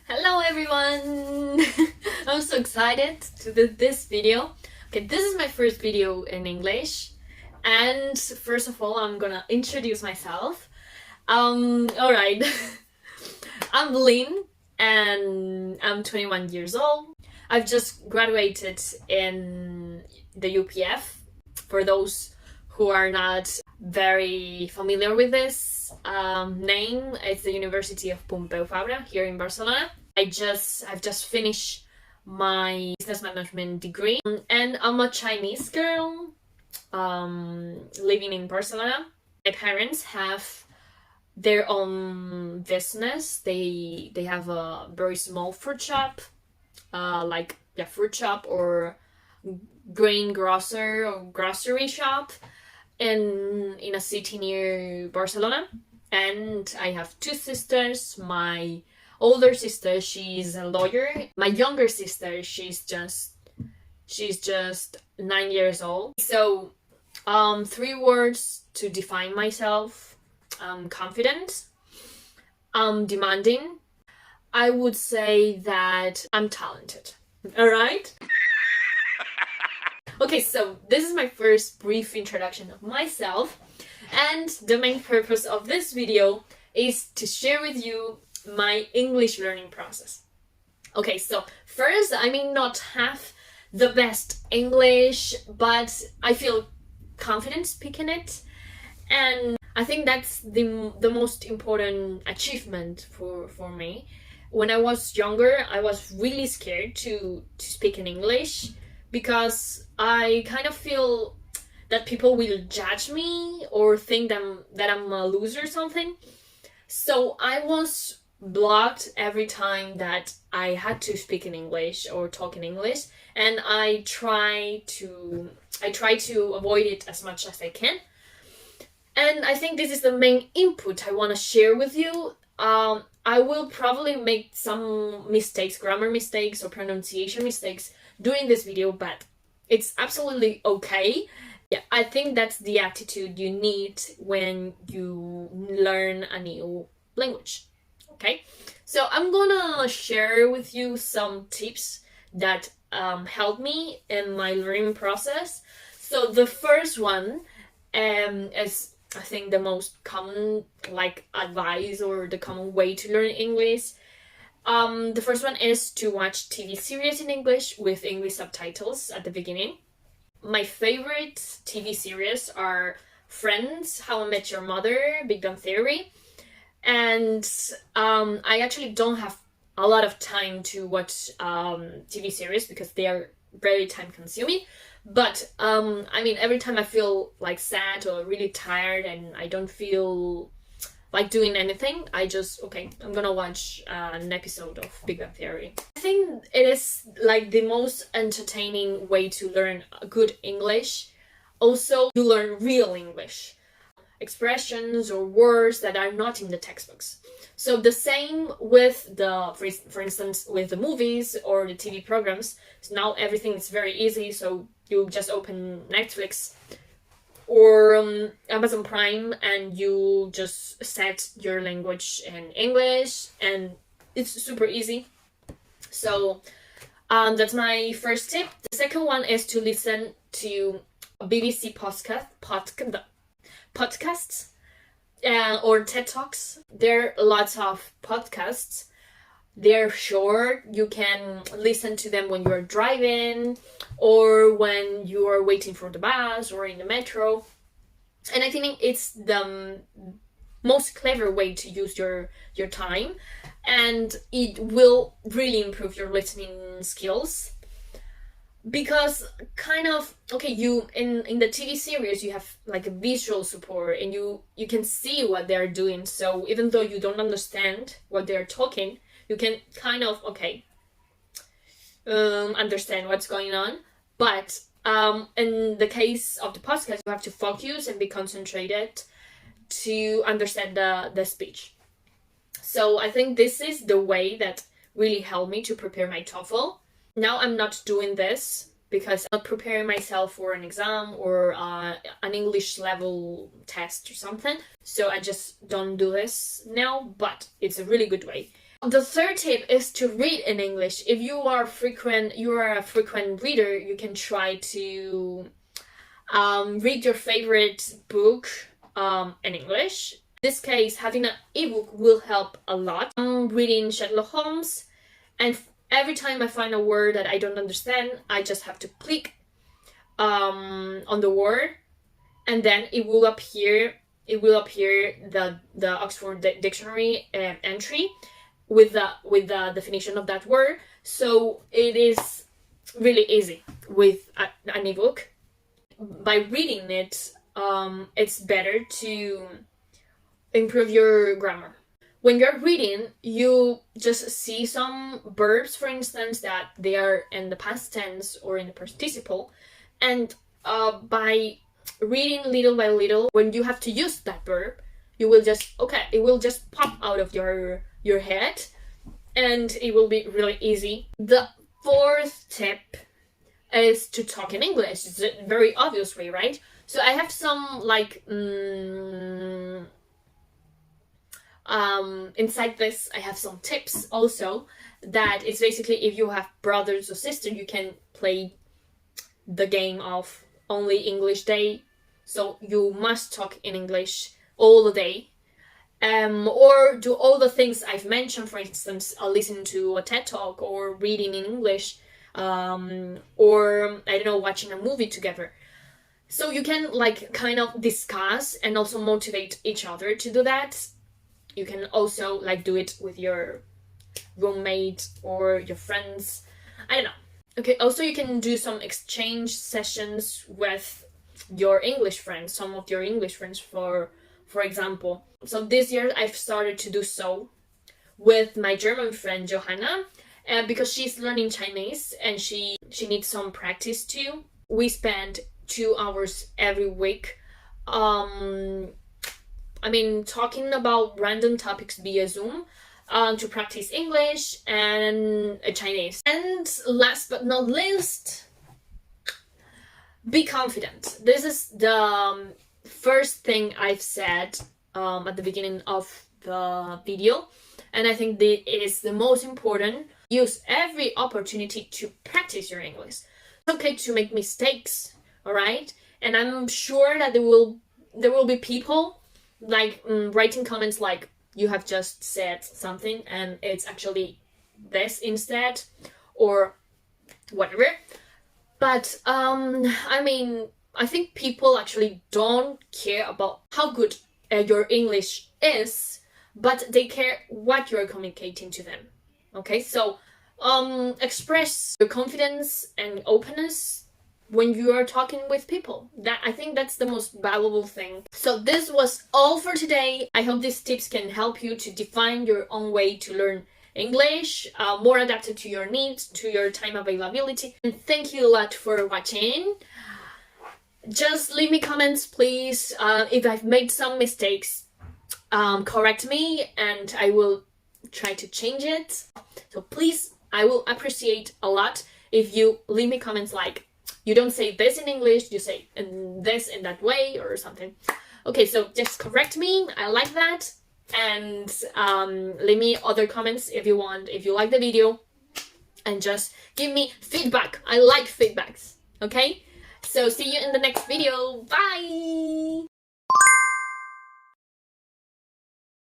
Hello everyone! I'm so excited to do this video. Okay, this is my first video in English, and first of all I'm gonna introduce myself. Alright. I'm Lynn and I'm 21 years old. I've just graduated in the UPF. For those who are not very familiar with this name, it's the University of Pompeu Fabra here in Barcelona. I've just finished my business management degree, and I'm a Chinese girl living in Barcelona. My parents have their own business. They have a very small fruit shop, fruit shop or grain grocer or grocery shop in a city near Barcelona. And I have two sisters. My older sister, she's a lawyer. My younger sister, she's just 9 years old. So 3 words to define myself: confident, demanding. I would say that I'm talented. All right. Okay, so this is my first brief introduction of myself, and the main purpose of this video is to share with you my English learning process. Okay, so first, I may not have the best English, but I feel confident speaking it, and I think that's the most important achievement for me. When I was younger, I was really scared to speak in English, because I kind of feel that people will judge me or think that I'm a loser or something. So I was blocked every time that I had to speak in English or talk in English, and I try to avoid it as much as I can. And I think this is the main input I want to share with you. I will probably make some mistakes, grammar mistakes or pronunciation mistakes during this video, but it's absolutely okay. Yeah, I think that's the attitude you need when you learn a new language. Okay, so I'm gonna share with you some tips that helped me in my learning process. So the first one is, I think, the most common advice or the common way to learn English. The first one is to watch TV series in English with English subtitles at the beginning. My favorite TV series are Friends, How I Met Your Mother, Big Bang Theory, and I actually don't have a lot of time to watch TV series because they are very time consuming. But every time I feel sad or really tired and I don't feel like doing anything, I'm gonna watch an episode of Big Bang Theory. I think it is the most entertaining way to learn good English. Also, you learn real English, expressions or words that are not in the textbooks. So the same with for instance, with the movies or the TV programs. So now everything is very easy. So you just open Netflix or Amazon Prime and you just set your language in English, and it's super easy. So that's my first tip. The second one is to listen to BBC podcasts or TED Talks. There are lots of podcasts. They're short. You can listen to them when you're driving or when you are waiting for the bus or in the metro. And I think it's the most clever way to use your time, and it will really improve your listening skills. Because you in the TV series you have a visual support and you can see what they're doing. So even though you don't understand what they're talking, you can understand what's going on. But in the case of the podcast, you have to focus and be concentrated to understand the speech. So I think this is the way that really helped me to prepare my TOEFL. Now I'm not doing this because I'm not preparing myself for an exam or an English level test or something. So I just don't do this now, but it's a really good way. The third tip is to read in English. If you are a frequent reader, you can try to read your favorite book in English. In this case, having an ebook will help a lot. I'm reading Sherlock Holmes, and every time I find a word that I don't understand, I just have to click on the word, and then it will appear the Oxford Dictionary entry with the definition of that word. So it is really easy with an ebook. By reading it, it's better to improve your grammar. When you're reading, you just see some verbs, for instance, that they are in the past tense or in the participle, and by reading little by little, when you have to use that verb, you will just it will just pop out of your head, and it will be really easy. The fourth tip is to talk in English. It's a very obvious way, right? So I have some inside this, I have some tips also, that it's basically if you have brothers or sisters, you can play the game of only English day. So you must talk in English all the day. Or do all the things I've mentioned, for instance, listen to a TED Talk or reading in English, or I don't know, watching a movie together. So you can kind of discuss and also motivate each other to do that. You can also do it with your roommate or your friends. I don't know. Okay, also you can do some exchange sessions with your English friends, some of your English friends for example. So this year I've started to do so with my German friend Johanna, because she's learning Chinese and she needs some practice too. We spend 2 hours every week talking about random topics via Zoom to practice English and Chinese. And last but not least, be confident. This is the first thing I've said at the beginning of the video, and I think this is the most important. Use every opportunity to practice your English. It's okay to make mistakes, alright? And I'm sure that there will be people writing comments like, you have just said something and it's actually this instead, or whatever. But I think people actually don't care about how good your English is, but they care what you're communicating to them. Okay, so express your confidence and openness when you are talking with people. I think that's the most valuable thing. So this was all for today. I hope these tips can help you to define your own way to learn English, more adapted to your needs, to your time availability. And thank you a lot for watching. Just leave me comments, please. If I've made some mistakes, correct me and I will try to change it. So please, I will appreciate a lot if you leave me comments like, you don't say this in English, you say this in that way or something. Okay, so just correct me, I like that. And leave me other comments if you want, if you like the video. And just give me feedback. I like feedbacks, okay? So see you in the next video. Bye!